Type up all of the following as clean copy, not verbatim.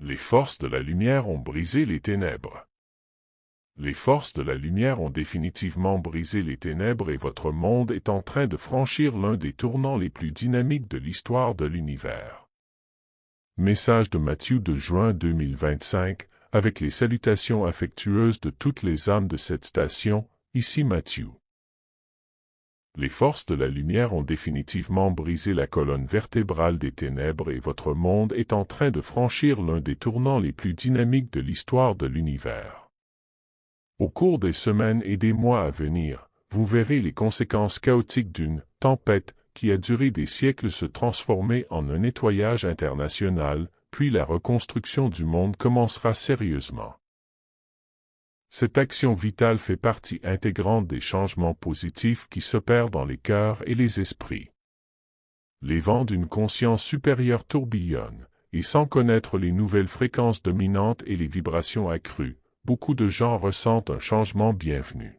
Les forces de la lumière ont brisé les ténèbres. Les forces de la lumière ont définitivement brisé les ténèbres et votre monde est en train de franchir l'un des tournants les plus dynamiques de l'histoire de l'univers. Message de Matthieu de juin 2025, avec les salutations affectueuses de toutes les âmes de cette station, ici Matthieu. Les forces de la lumière ont définitivement brisé la colonne vertébrale des ténèbres et votre monde est en train de franchir l'un des tournants les plus dynamiques de l'histoire de l'univers. Au cours des semaines et des mois à venir, vous verrez les conséquences chaotiques d'une tempête qui a duré des siècles se transformer en un nettoyage international, puis la reconstruction du monde commencera sérieusement. Cette action vitale fait partie intégrante des changements positifs qui s'opèrent dans les cœurs et les esprits. Les vents d'une conscience supérieure tourbillonnent, et sans connaître les nouvelles fréquences dominantes et les vibrations accrues, beaucoup de gens ressentent un changement bienvenu.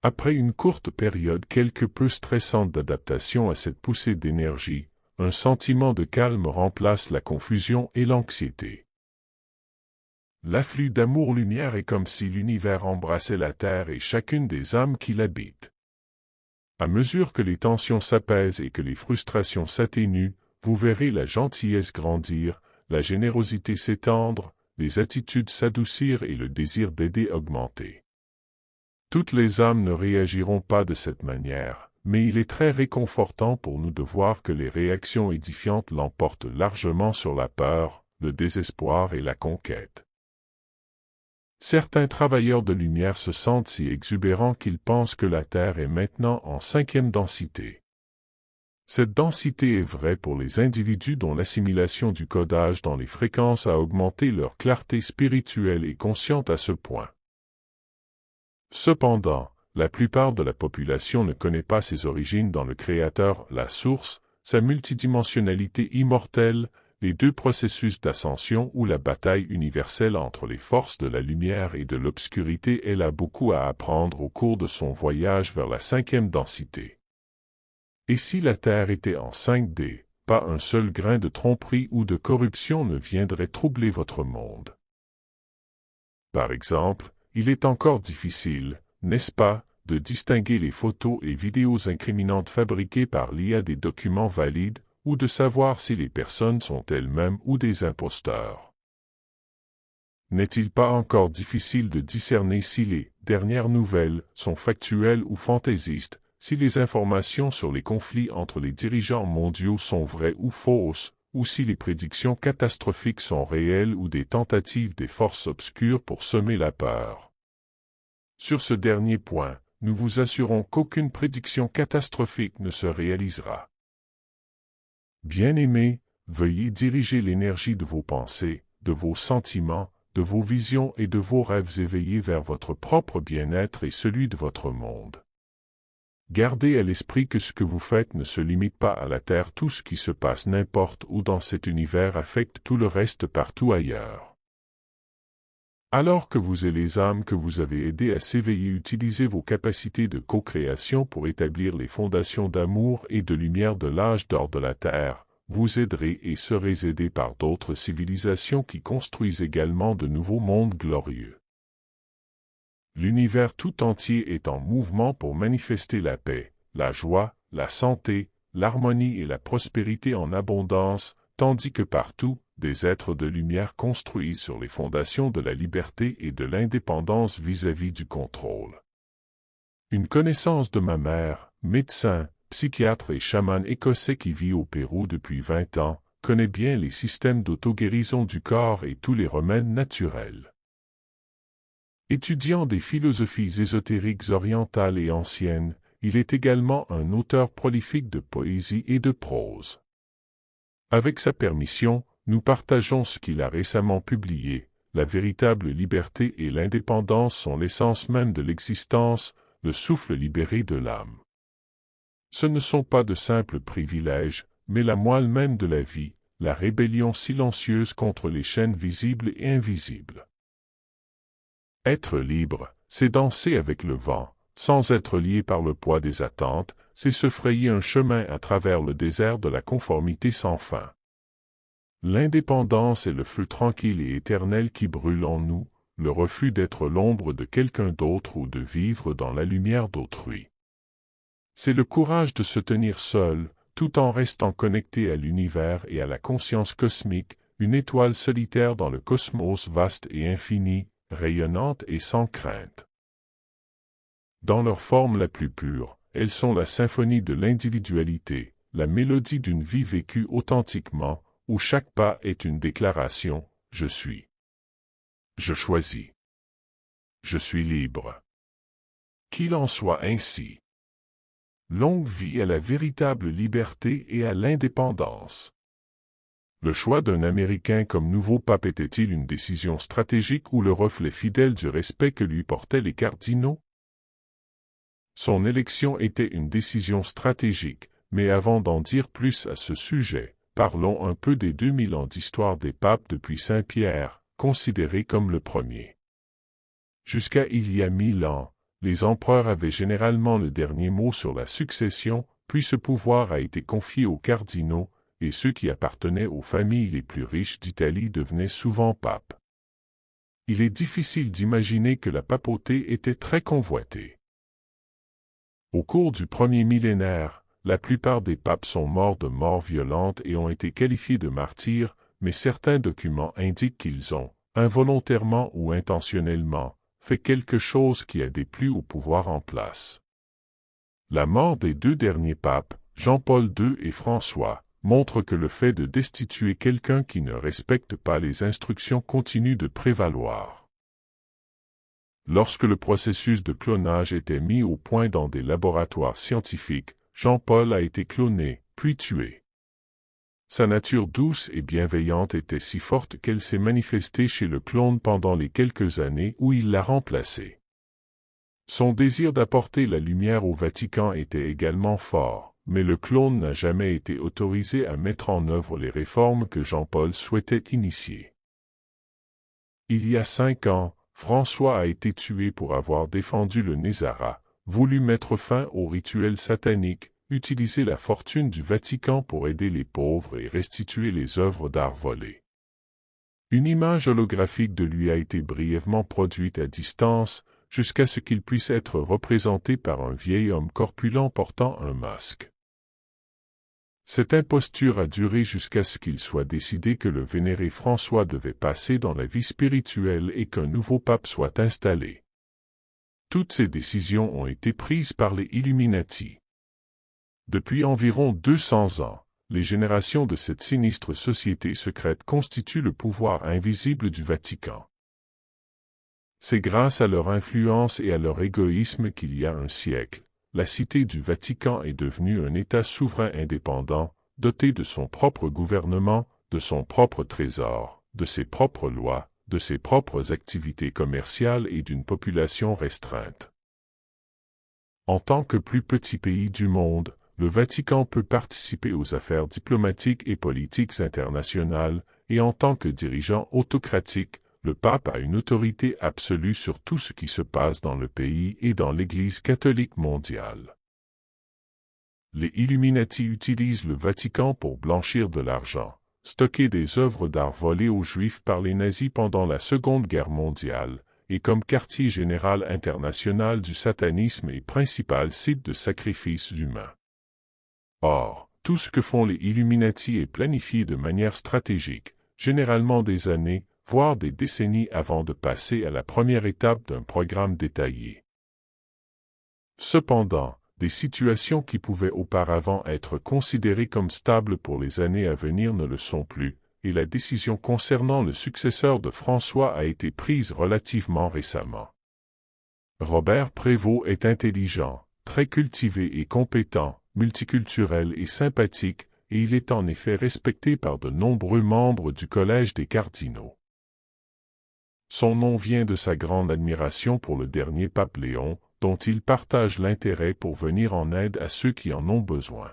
Après une courte période quelque peu stressante d'adaptation à cette poussée d'énergie, un sentiment de calme remplace la confusion et l'anxiété. L'afflux d'amour-lumière est comme si l'univers embrassait la Terre et chacune des âmes qui l'habitent. À mesure que les tensions s'apaisent et que les frustrations s'atténuent, vous verrez la gentillesse grandir, la générosité s'étendre, les attitudes s'adoucir et le désir d'aider augmenter. Toutes les âmes ne réagiront pas de cette manière, mais il est très réconfortant pour nous de voir que les réactions édifiantes l'emportent largement sur la peur, le désespoir et la conquête. Certains travailleurs de lumière se sentent si exubérants qu'ils pensent que la Terre est maintenant en 5e densité. Cette densité est vraie pour les individus dont l'assimilation du codage dans les fréquences a augmenté leur clarté spirituelle et consciente à ce point. Cependant, la plupart de la population ne connaît pas ses origines dans le Créateur, la Source, sa multidimensionnalité immortelle, les deux processus d'ascension ou la bataille universelle entre les forces de la lumière et de l'obscurité. Elle a beaucoup à apprendre au cours de son voyage vers la 5e densité. Et si la Terre était en 5D, pas un seul grain de tromperie ou de corruption ne viendrait troubler votre monde. Par exemple, il est encore difficile, n'est-ce pas, de distinguer les photos et vidéos incriminantes fabriquées par l'IA des documents valides, ou de savoir si les personnes sont elles-mêmes ou des imposteurs. N'est-il pas encore difficile de discerner si les dernières nouvelles sont factuelles ou fantaisistes, si les informations sur les conflits entre les dirigeants mondiaux sont vraies ou fausses, ou si les prédictions catastrophiques sont réelles ou des tentatives des forces obscures pour semer la peur? Sur ce dernier point, nous vous assurons qu'aucune prédiction catastrophique ne se réalisera. Bien-aimés, veuillez diriger l'énergie de vos pensées, de vos sentiments, de vos visions et de vos rêves éveillés vers votre propre bien-être et celui de votre monde. Gardez à l'esprit que ce que vous faites ne se limite pas à la Terre. Tout ce qui se passe n'importe où dans cet univers affecte tout le reste partout ailleurs. Alors que vous et les âmes que vous avez aidés à s'éveiller utilisez vos capacités de co-création pour établir les fondations d'amour et de lumière de l'âge d'or de la Terre, vous aiderez et serez aidés par d'autres civilisations qui construisent également de nouveaux mondes glorieux. L'univers tout entier est en mouvement pour manifester la paix, la joie, la santé, l'harmonie et la prospérité en abondance, tandis que partout, des êtres de lumière construisent sur les fondations de la liberté et de l'indépendance vis-à-vis du contrôle. Une connaissance de ma mère, médecin, psychiatre et chaman écossais qui vit au Pérou depuis 20 ans, connaît bien les systèmes d'auto-guérison du corps et tous les remèdes naturels. Étudiant des philosophies ésotériques orientales et anciennes, il est également un auteur prolifique de poésie et de prose. Avec sa permission, nous partageons ce qu'il a récemment publié. La véritable liberté et l'indépendance sont l'essence même de l'existence, le souffle libéré de l'âme. Ce ne sont pas de simples privilèges, mais la moelle même de la vie, la rébellion silencieuse contre les chaînes visibles et invisibles. Être libre, c'est danser avec le vent, sans être lié par le poids des attentes, c'est se frayer un chemin à travers le désert de la conformité sans fin. L'indépendance est le feu tranquille et éternel qui brûle en nous, le refus d'être l'ombre de quelqu'un d'autre ou de vivre dans la lumière d'autrui. C'est le courage de se tenir seul, tout en restant connecté à l'univers et à la conscience cosmique, une étoile solitaire dans le cosmos vaste et infini, rayonnante et sans crainte. Dans leur forme la plus pure, elles sont la symphonie de l'individualité, la mélodie d'une vie vécue authentiquement, où chaque pas est une déclaration « Je suis ». Je choisis. Je suis libre. Qu'il en soit ainsi. Longue vie à la véritable liberté et à l'indépendance. Le choix d'un Américain comme nouveau pape était-il une décision stratégique ou le reflet fidèle du respect que lui portaient les cardinaux? Son élection était une décision stratégique, mais avant d'en dire plus à ce sujet, parlons un peu des 2000 ans d'histoire des papes depuis Saint Pierre, considéré comme le premier. Jusqu'à il y a 1000 ans, les empereurs avaient généralement le dernier mot sur la succession, puis ce pouvoir a été confié aux cardinaux, et ceux qui appartenaient aux familles les plus riches d'Italie devenaient souvent papes. Il est difficile d'imaginer que la papauté était très convoitée. Au cours du premier millénaire, la plupart des papes sont morts de mort violente et ont été qualifiés de martyrs, mais certains documents indiquent qu'ils ont, involontairement ou intentionnellement, fait quelque chose qui a déplu au pouvoir en place. La mort des deux derniers papes, Jean-Paul II et François, montre que le fait de destituer quelqu'un qui ne respecte pas les instructions continue de prévaloir. Lorsque le processus de clonage était mis au point dans des laboratoires scientifiques, Jean-Paul a été cloné, puis tué. Sa nature douce et bienveillante était si forte qu'elle s'est manifestée chez le clone pendant les quelques années où il l'a remplacé. Son désir d'apporter la lumière au Vatican était également fort, mais le clone n'a jamais été autorisé à mettre en œuvre les réformes que Jean-Paul souhaitait initier. Il y a 5 ans, François a été tué pour avoir défendu le Nézara, voulu mettre fin aux rituels sataniques, utiliser la fortune du Vatican pour aider les pauvres et restituer les œuvres d'art volées. Une image holographique de lui a été brièvement produite à distance, jusqu'à ce qu'il puisse être représenté par un vieil homme corpulent portant un masque. Cette imposture a duré jusqu'à ce qu'il soit décidé que le vénéré François devait passer dans la vie spirituelle et qu'un nouveau pape soit installé. Toutes ces décisions ont été prises par les Illuminati. Depuis environ 200 ans, les générations de cette sinistre société secrète constituent le pouvoir invisible du Vatican. C'est grâce à leur influence et à leur égoïsme qu'il y a un siècle, la Cité du Vatican est devenue un État souverain indépendant, doté de son propre gouvernement, de son propre trésor, de ses propres lois, de ses propres activités commerciales et d'une population restreinte. En tant que plus petit pays du monde, le Vatican peut participer aux affaires diplomatiques et politiques internationales, et en tant que dirigeant autocratique, le pape a une autorité absolue sur tout ce qui se passe dans le pays et dans l'Église catholique mondiale. Les Illuminati utilisent le Vatican pour blanchir de l'argent, stocker des œuvres d'art volées aux Juifs par les nazis pendant la Seconde Guerre mondiale, et comme quartier général international du satanisme et principal site de sacrifice humain. Or, tout ce que font les Illuminati est planifié de manière stratégique, généralement des années, voire des décennies avant de passer à la première étape d'un programme détaillé. Cependant, des situations qui pouvaient auparavant être considérées comme stables pour les années à venir ne le sont plus, et la décision concernant le successeur de François a été prise relativement récemment. Robert Prévost est intelligent, très cultivé et compétent, multiculturel et sympathique, et il est en effet respecté par de nombreux membres du Collège des cardinaux. Son nom vient de sa grande admiration pour le dernier pape Léon, dont il partage l'intérêt pour venir en aide à ceux qui en ont besoin.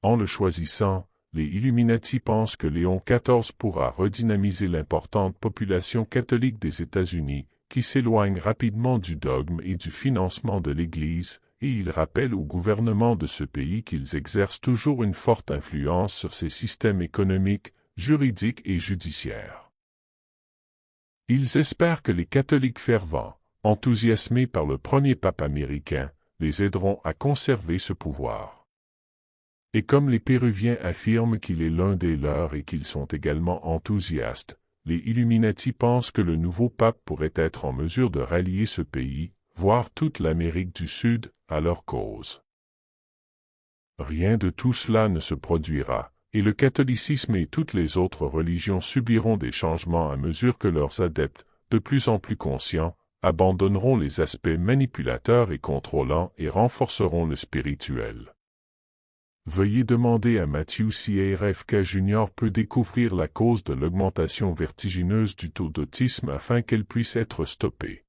En le choisissant, les Illuminati pensent que Léon XIV pourra redynamiser l'importante population catholique des États-Unis, qui s'éloigne rapidement du dogme et du financement de l'Église, et il rappelle au gouvernement de ce pays qu'ils exercent toujours une forte influence sur ses systèmes économiques, juridique et judiciaire. Ils espèrent que les catholiques fervents, enthousiasmés par le premier pape américain, les aideront à conserver ce pouvoir. Et comme les Péruviens affirment qu'il est l'un des leurs et qu'ils sont également enthousiastes, les Illuminati pensent que le nouveau pape pourrait être en mesure de rallier ce pays, voire toute l'Amérique du Sud, à leur cause. Rien de tout cela ne se produira, et le catholicisme et toutes les autres religions subiront des changements à mesure que leurs adeptes, de plus en plus conscients, abandonneront les aspects manipulateurs et contrôlants et renforceront le spirituel. Veuillez demander à Matthew si RFK Jr. peut découvrir la cause de l'augmentation vertigineuse du taux d'autisme afin qu'elle puisse être stoppée.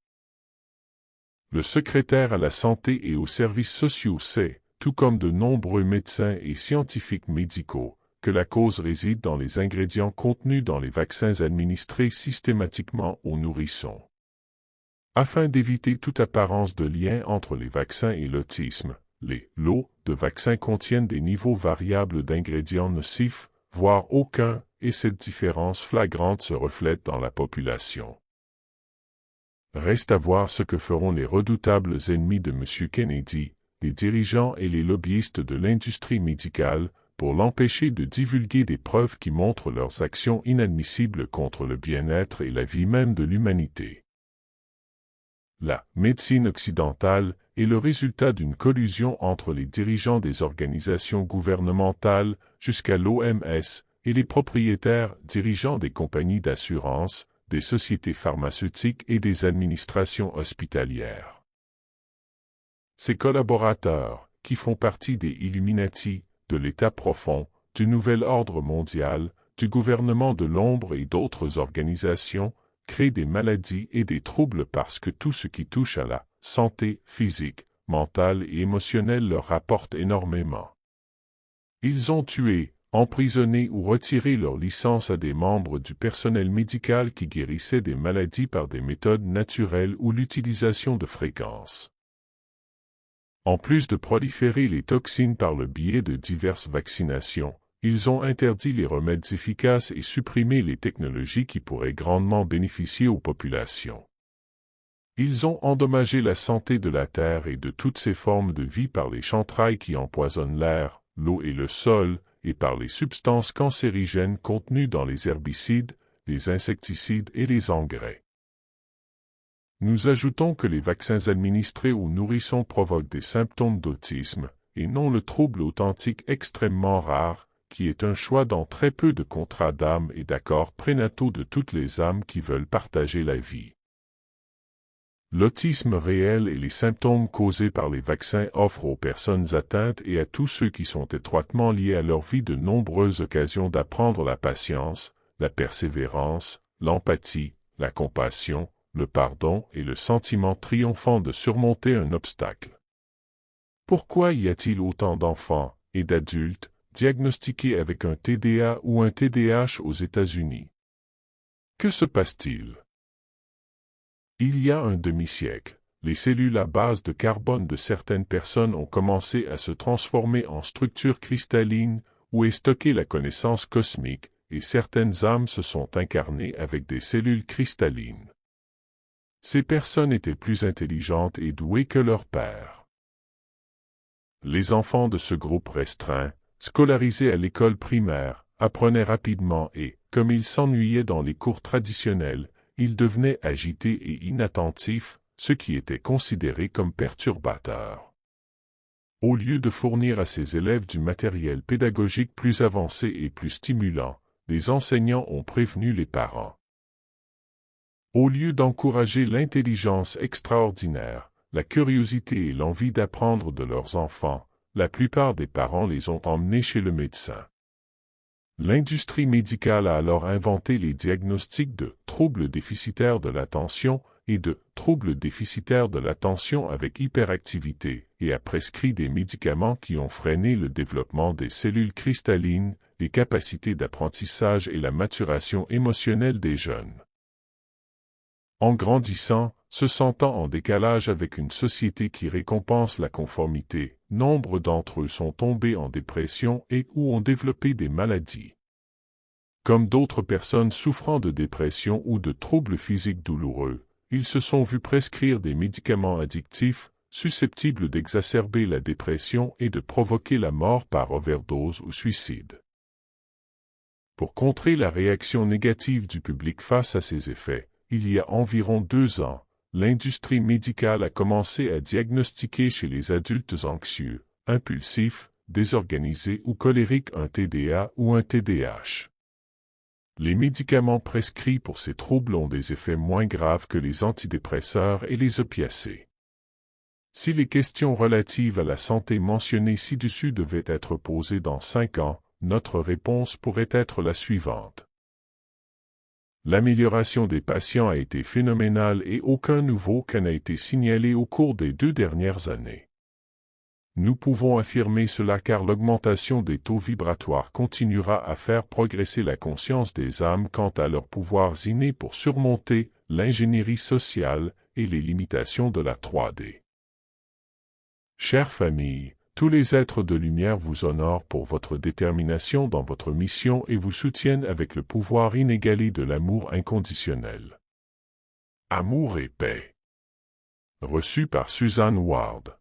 Le secrétaire à la santé et aux services sociaux sait, tout comme de nombreux médecins et scientifiques médicaux, que la cause réside dans les ingrédients contenus dans les vaccins administrés systématiquement aux nourrissons. Afin d'éviter toute apparence de lien entre les vaccins et l'autisme, les lots de vaccins contiennent des niveaux variables d'ingrédients nocifs, voire aucun, et cette différence flagrante se reflète dans la population. Reste à voir ce que feront les redoutables ennemis de M. Kennedy, les dirigeants et les lobbyistes de l'industrie médicale, pour l'empêcher de divulguer des preuves qui montrent leurs actions inadmissibles contre le bien-être et la vie même de l'humanité. La médecine occidentale est le résultat d'une collusion entre les dirigeants des organisations gouvernementales jusqu'à l'OMS et les propriétaires dirigeants des compagnies d'assurance, des sociétés pharmaceutiques et des administrations hospitalières. Ces collaborateurs, qui font partie des Illuminati, de l'État profond, du Nouvel Ordre mondial, du gouvernement de l'ombre et d'autres organisations, créent des maladies et des troubles parce que tout ce qui touche à la santé physique, mentale et émotionnelle leur rapporte énormément. Ils ont tué, emprisonné ou retiré leur licence à des membres du personnel médical qui guérissaient des maladies par des méthodes naturelles ou l'utilisation de fréquences. En plus de proliférer les toxines par le biais de diverses vaccinations, ils ont interdit les remèdes efficaces et supprimé les technologies qui pourraient grandement bénéficier aux populations. Ils ont endommagé la santé de la Terre et de toutes ses formes de vie par les chantrailles qui empoisonnent l'air, l'eau et le sol, et par les substances cancérigènes contenues dans les herbicides, les insecticides et les engrais. Nous ajoutons que les vaccins administrés aux nourrissons provoquent des symptômes d'autisme, et non le trouble authentique extrêmement rare, qui est un choix dans très peu de contrats d'âme et d'accords prénataux de toutes les âmes qui veulent partager la vie. L'autisme réel et les symptômes causés par les vaccins offrent aux personnes atteintes et à tous ceux qui sont étroitement liés à leur vie de nombreuses occasions d'apprendre la patience, la persévérance, l'empathie, la compassion, le pardon et le sentiment triomphant de surmonter un obstacle. Pourquoi y a-t-il autant d'enfants et d'adultes diagnostiqués avec un TDA ou un TDAH aux États-Unis? Que se passe-t-il? Il y a un demi-siècle, les cellules à base de carbone de certaines personnes ont commencé à se transformer en structures cristallines où est stockée la connaissance cosmique, et certaines âmes se sont incarnées avec des cellules cristallines. Ces personnes étaient plus intelligentes et douées que leurs pères. Les enfants de ce groupe restreint, scolarisés à l'école primaire, apprenaient rapidement et, comme ils s'ennuyaient dans les cours traditionnels, ils devenaient agités et inattentifs, ce qui était considéré comme perturbateur. Au lieu de fournir à ces élèves du matériel pédagogique plus avancé et plus stimulant, les enseignants ont prévenu les parents. Au lieu d'encourager l'intelligence extraordinaire, la curiosité et l'envie d'apprendre de leurs enfants, la plupart des parents les ont emmenés chez le médecin. L'industrie médicale a alors inventé les diagnostics de troubles déficitaires de l'attention et de troubles déficitaires de l'attention avec hyperactivité et a prescrit des médicaments qui ont freiné le développement des cellules cristallines, les capacités d'apprentissage et la maturation émotionnelle des jeunes. En grandissant, se sentant en décalage avec une société qui récompense la conformité, nombre d'entre eux sont tombés en dépression et ou ont développé des maladies. Comme d'autres personnes souffrant de dépression ou de troubles physiques douloureux, ils se sont vus prescrire des médicaments addictifs, susceptibles d'exacerber la dépression et de provoquer la mort par overdose ou suicide. Pour contrer la réaction négative du public face à ces effets, il y a environ 2 ans, l'industrie médicale a commencé à diagnostiquer chez les adultes anxieux, impulsifs, désorganisés ou colériques un TDA ou un TDAH. Les médicaments prescrits pour ces troubles ont des effets moins graves que les antidépresseurs et les opiacés. Si les questions relatives à la santé mentionnées ci-dessus devaient être posées dans 5 ans, notre réponse pourrait être la suivante. L'amélioration des patients a été phénoménale et aucun nouveau cas n'a été signalé au cours des 2 dernières années. Nous pouvons affirmer cela car l'augmentation des taux vibratoires continuera à faire progresser la conscience des âmes quant à leurs pouvoirs innés pour surmonter l'ingénierie sociale et les limitations de la 3D. Chère famille, tous les êtres de lumière vous honorent pour votre détermination dans votre mission et vous soutiennent avec le pouvoir inégalé de l'amour inconditionnel. Amour et paix. Reçu par Suzanne Ward.